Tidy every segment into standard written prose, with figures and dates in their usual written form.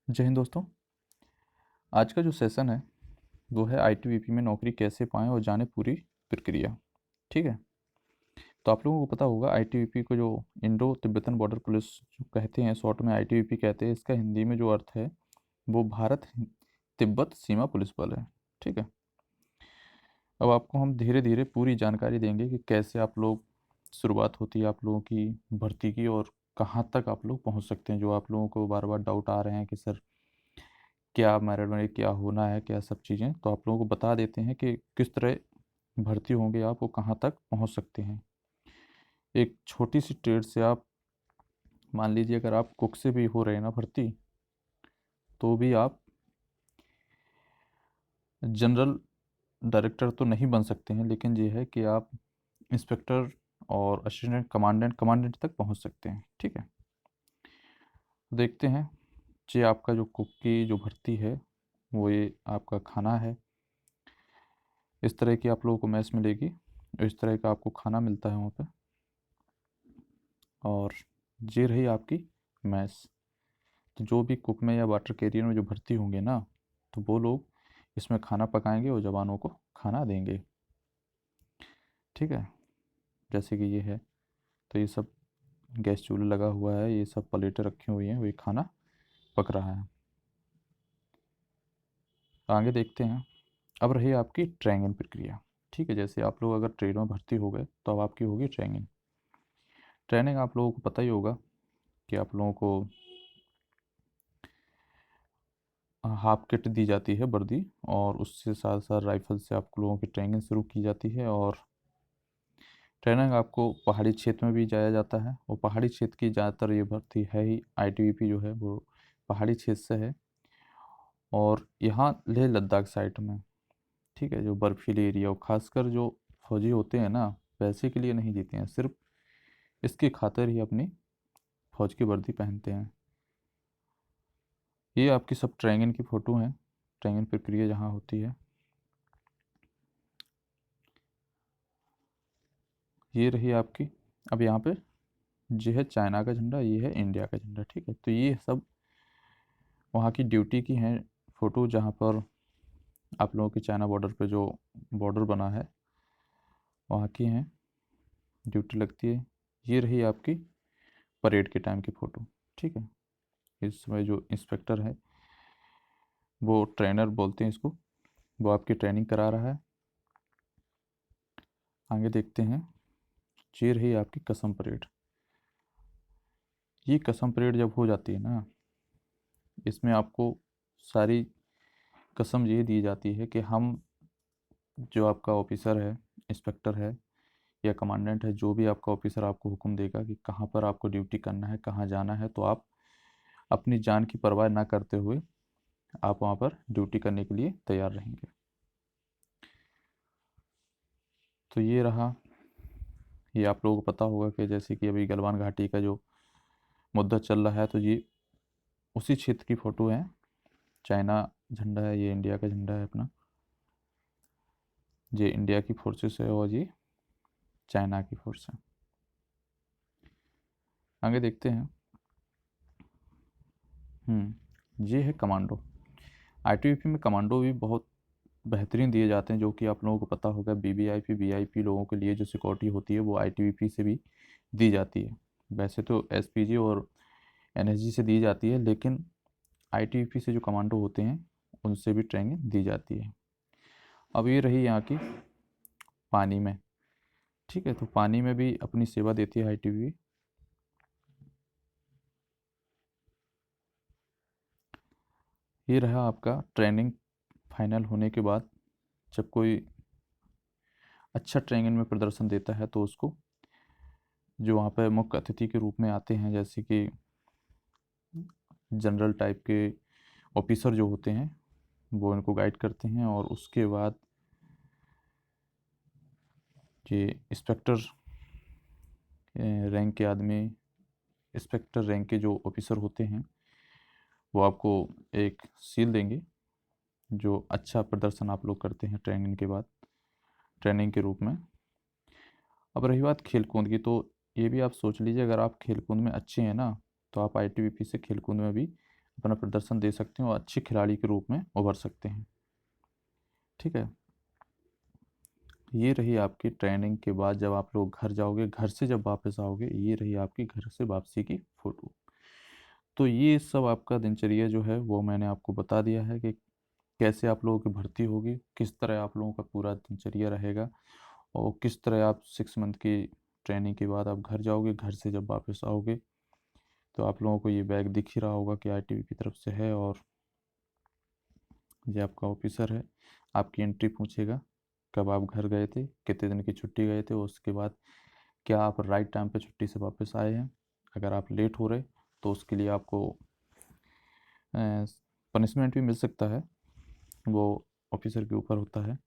जय हिंद दोस्तों। आज का जो सेशन है वो है आईटीबीपी में नौकरी कैसे पाएं और जाने पूरी प्रक्रिया। ठीक है। तो आप लोगों को पता होगा आईटीबीपी को जो इंडो तिब्बतन बॉर्डर पुलिस जो कहते हैं, शॉर्ट में आईटीबीपी कहते हैं। इसका हिंदी में जो अर्थ है वो भारत तिब्बत सीमा पुलिस बल है। ठीक है। अब आपको हम धीरे धीरे पूरी जानकारी देंगे कि कैसे आप लोग शुरुआत होती है आप लोगों की भर्ती की और कहाँ तक आप लोग पहुँच सकते हैं। जो आप लोगों को बार बार डाउट आ रहे हैं कि सर क्या मेरिट में क्या होना है, क्या सब चीज़ें, तो आप लोगों को बता देते हैं कि किस तरह भर्ती होंगे आप, वो कहाँ तक पहुँच सकते हैं। एक छोटी सी ट्रेड से आप मान लीजिए, अगर आप कुक से भी हो रहे हैं ना भर्ती, तो भी आप जनरल डायरेक्टर तो नहीं बन सकते हैं, लेकिन ये है कि आप इंस्पेक्टर और असिस्टेंट कमांडेंट तक पहुंच सकते हैं। ठीक है। देखते हैं। ये आपका जो कुक की जो भर्ती है वो ये आपका खाना है। इस तरह की आप लोगों को मैस मिलेगी, इस तरह का आपको खाना मिलता है वहाँ पे। और ये रही आपकी मैस। तो जो भी कुक में या वाटर कैरियर में जो भर्ती होंगे ना, तो वो लोग इसमें खाना पकाएंगे और जवानों को खाना देंगे। ठीक है। जैसे कि ये है, तो ये सब गैस चूल्हा लगा हुआ है, ये सब प्लेटें रखी हुई हैं, वही खाना पक रहा है। आगे देखते हैं। अब रही आपकी ट्रेनिंग प्रक्रिया। ठीक है। जैसे आप लोग अगर ट्रेड में भर्ती हो गए तो अब आपकी होगी ट्रेनिंग। ट्रेनिंग आप लोगों को पता ही होगा कि आप लोगों को हाफ किट दी जाती है वर्दी, और उससे साथ साथ राइफल से आप लोगों की ट्रेनिंग शुरू की जाती है। और ट्रेनिंग आपको पहाड़ी क्षेत्र में भी जाया जाता है, और पहाड़ी क्षेत्र की ज़्यादातर ये भर्ती है ही, आईटीबीपी जो है वो पहाड़ी क्षेत्र से है। और यहाँ लेह लद्दाख साइड में, ठीक है, जो बर्फीली एरिया, और ख़ासकर जो फौजी होते हैं ना, पैसे के लिए नहीं जीते हैं, सिर्फ इसकी खातिर ही अपनी फौज की वर्दी पहनते हैं। ये आपकी सब ट्रेनिंग की फ़ोटो हैं, ट्रेनिंग प्रक्रिया जहाँ होती है। ये रही आपकी। अब यहाँ पे ये है चाइना का झंडा, ये है इंडिया का झंडा। ठीक है। तो ये सब वहाँ की ड्यूटी की हैं फ़ोटो, जहाँ पर आप लोगों की चाइना बॉर्डर पे जो बॉर्डर बना है वहाँ की हैं, ड्यूटी लगती है। ये रही आपकी परेड के टाइम की फ़ोटो। ठीक है। इस समय जो इंस्पेक्टर है, वो ट्रेनर बोलते हैं इसको, वो आपकी ट्रेनिंग करा रहा है। आगे देखते हैं। ये रही आपकी कसम परेड। ये कसम परेड जब हो जाती है ना, इसमें आपको सारी कसम ये दी जाती है कि हम, जो आपका ऑफिसर है, इंस्पेक्टर है या कमांडेंट है, जो भी आपका ऑफिसर आपको हुक्म देगा कि कहाँ पर आपको ड्यूटी करना है, कहाँ जाना है, तो आप अपनी जान की परवाह ना करते हुए आप वहाँ पर ड्यूटी करने के लिए तैयार रहेंगे। तो ये रहा। ये आप लोगों को पता होगा कि जैसे कि अभी गलवान घाटी का जो मुद्दा चल रहा है, तो ये उसी क्षेत्र की फ़ोटो है। चाइना झंडा है, ये इंडिया का झंडा है अपना। ये इंडिया की फोर्सेस है और ये चाइना की फोर्स है। आगे देखते हैं। ये है कमांडो। आईटीबीपी में कमांडो भी बहुत बेहतरीन दिए जाते हैं, जो कि आप लोगों को पता होगा। वीवीआईपी वीआईपी लोगों के लिए जो सिक्योरिटी होती है वो आईटीबीपी से भी दी जाती है। वैसे तो एसपीजी और एनएसजी से दी जाती है, लेकिन आईटीबीपी से जो कमांडो होते हैं उनसे भी ट्रेनिंग दी जाती है। अब ये रही यहाँ की पानी में। ठीक है। तो पानी में भी अपनी सेवा देती है आईटीबीपी। ये रहा आपका ट्रेनिंग फाइनल होने के बाद। जब कोई अच्छा ट्रेनिंग में प्रदर्शन देता है तो उसको, जो वहाँ पर मुख्य अतिथि के रूप में आते हैं, जैसे कि जनरल टाइप के ऑफिसर जो होते हैं, वो इनको गाइड करते हैं। और उसके बाद ये इंस्पेक्टर रैंक के आदमी, इंस्पेक्टर रैंक के जो ऑफिसर होते हैं, वो आपको एक सील देंगे जो अच्छा प्रदर्शन आप लोग करते हैं ट्रेनिंग के बाद, ट्रेनिंग के रूप में। अब रही बात खेल कूद की, तो ये भी आप सोच लीजिए, अगर आप खेल कूद में अच्छे हैं ना, तो आप आईटीबीपी से खेल कूद में भी अपना प्रदर्शन दे सकते हैं और अच्छे खिलाड़ी के रूप में उभर सकते हैं। ठीक है, ये रही आपकी ट्रेनिंग के बाद जब आप लोग घर जाओगे, घर से जब वापस आओगे, ये रही आपकी घर से वापसी की फ़ोटो। तो ये सब आपका दिनचर्या जो है वो मैंने आपको बता दिया है कि कैसे आप लोगों की भर्ती होगी, किस तरह आप लोगों का पूरा दिनचर्या रहेगा और किस तरह आप 6 मंथ की ट्रेनिंग के बाद आप घर जाओगे, घर से जब वापस आओगे तो आप लोगों को ये बैग दिख ही रहा होगा कि आईटीबीपी की तरफ से है और ये आपका ऑफिसर है। आपकी एंट्री पूछेगा कब आप घर गए थे, कितने दिन की छुट्टी गए थे, उसके बाद क्या आप राइट टाइम पे छुट्टी से वापस आए हैं। अगर आप लेट हो रहे तो उसके लिए आपको पनिशमेंट भी मिल सकता है, वो ऑफिसर के ऊपर होता है।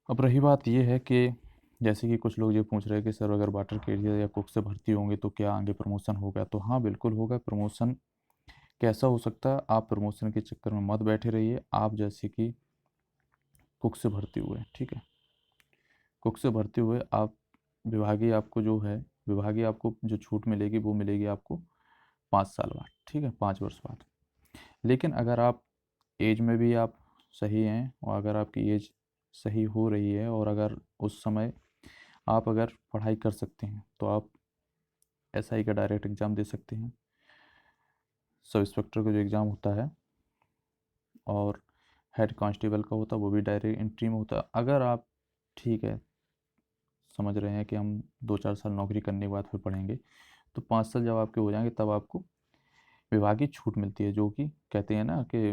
अब रही बात ये है कि जैसे कि कुछ लोग ये पूछ रहे हैं कि सर अगर वाटर कैरियर या कुक से भर्ती होंगे तो क्या आगे प्रमोशन होगा, तो हाँ बिल्कुल होगा प्रमोशन। कैसा हो सकता है, आप प्रमोशन के चक्कर में मत बैठे रहिए। आप जैसे कि कुक से भर्ती हुए, ठीक है, कुक से भर्ती हुए आप, विभागीय आपको जो है, विभागीय आपको जो छूट मिलेगी वो मिलेगी आपको 5 साल बाद, ठीक है, 5 वर्ष बाद। लेकिन अगर आप एज में भी आप सही हैं और अगर आपकी एज सही हो रही है और अगर उस समय आप अगर पढ़ाई कर सकते हैं तो आप एसआई का डायरेक्ट एग्ज़ाम दे सकते हैं, सब इंस्पेक्टर का जो एग्ज़ाम होता है और हेड कांस्टेबल का होता है वो भी डायरेक्ट एंट्री में होता है। अगर आप, ठीक है, समझ रहे हैं कि हम 2-4 साल नौकरी करने के बाद फिर पढ़ेंगे, तो 5 साल जब आपके हो जाएंगे तब आपको विभागीय छूट मिलती है, जो कि कहते हैं ना कि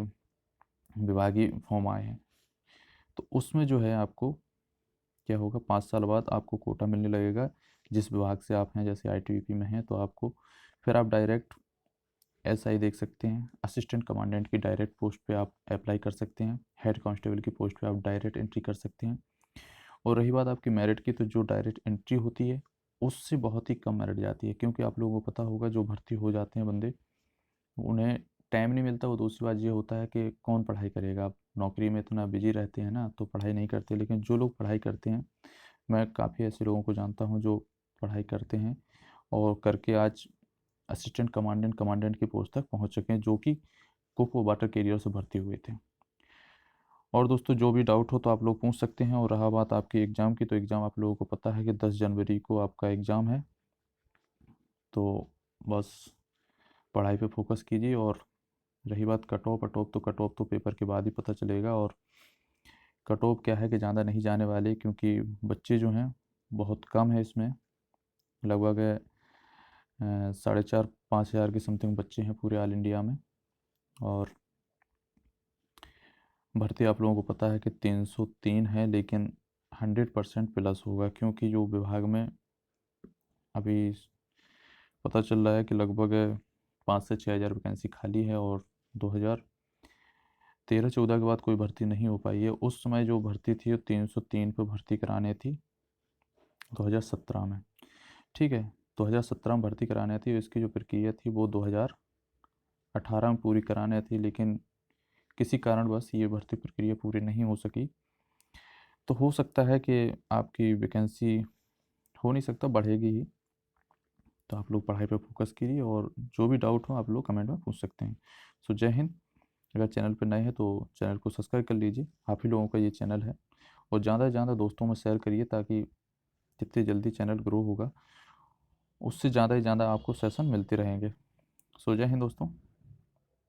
विभागीय फॉर्म आए हैं, तो उसमें जो है आपको क्या होगा, 5 साल बाद आपको कोटा मिलने लगेगा जिस विभाग से आप हैं। जैसे आईटीबीपी में हैं तो आपको फिर आप डायरेक्ट एसआई देख सकते हैं, असिस्टेंट कमांडेंट की डायरेक्ट पोस्ट पे आप अप्लाई कर सकते हैं, हेड कांस्टेबल की पोस्ट पे आप डायरेक्ट एंट्री कर सकते हैं। और रही बात आपकी मेरिट की, तो जो डायरेक्ट एंट्री होती है उससे बहुत ही कम मेरिट जाती है, क्योंकि आप लोगों को पता होगा जो भर्ती हो जाते हैं बंदे, उन्हें टाइम नहीं मिलता। वो दूसरी बात ये होता है कि कौन पढ़ाई करेगा, आप नौकरी में इतना बिजी रहते हैं ना तो पढ़ाई नहीं करते। लेकिन जो लोग पढ़ाई करते हैं, मैं काफ़ी ऐसे लोगों को जानता हूँ जो पढ़ाई करते हैं और करके आज असिस्टेंट कमांडेंट कमांडेंट की पोस्ट तक पहुँच चुके हैं, जो कि कुक व वाटर कैरियर से भर्ती हुए थे। और दोस्तों जो भी डाउट हो तो आप लोग पूछ सकते हैं। और रहा बात आपकी एग्ज़ाम की, तो एग्ज़ाम आप लोगों को पता है कि 10 जनवरी को आपका एग्ज़ाम है। तो बस पढ़ाई पे फोकस कीजिए। और रही बात कट ऑफ, तो कट ऑफ तो पेपर के बाद ही पता चलेगा। और कट ऑफ क्या है कि ज़्यादा नहीं जाने वाले, क्योंकि बच्चे जो हैं बहुत कम है इसमें, लगभग 4,500-5,000 के समथिंग बच्चे हैं पूरे ऑल इंडिया में। और भर्ती आप लोगों को पता है कि 303 है, लेकिन 100% प्लस होगा, क्योंकि जो विभाग में अभी पता चल रहा है कि लगभग 5 से 6 हज़ार वैकेंसी खाली है और 2013-14 के बाद कोई भर्ती नहीं हो पाई है। उस समय जो भर्ती थी वो 303 पे भर्ती कराने थी 2017 में, ठीक है, 2017 में भर्ती कराने थी। इसकी जो प्रक्रिया थी वो 2018 में पूरी कराने थी, लेकिन किसी कारणवश ये भर्ती प्रक्रिया पूरी नहीं हो सकी। तो हो सकता है कि आपकी वैकेंसी, हो नहीं सकता, बढ़ेगी ही। तो आप लोग पढ़ाई पे फोकस कीजिए और जो भी डाउट हो आप लोग कमेंट में पूछ सकते हैं। सो जय हिंद। अगर चैनल पर नए हैं तो चैनल को सब्सक्राइब कर लीजिए, आप ही लोगों का ये चैनल है। और ज़्यादा से ज़्यादा दोस्तों में शेयर करिए, ताकि जितनी जल्दी चैनल ग्रो होगा उससे ज़्यादा ही ज़्यादा आपको सेशन मिलते रहेंगे। सो जय हिंद दोस्तों।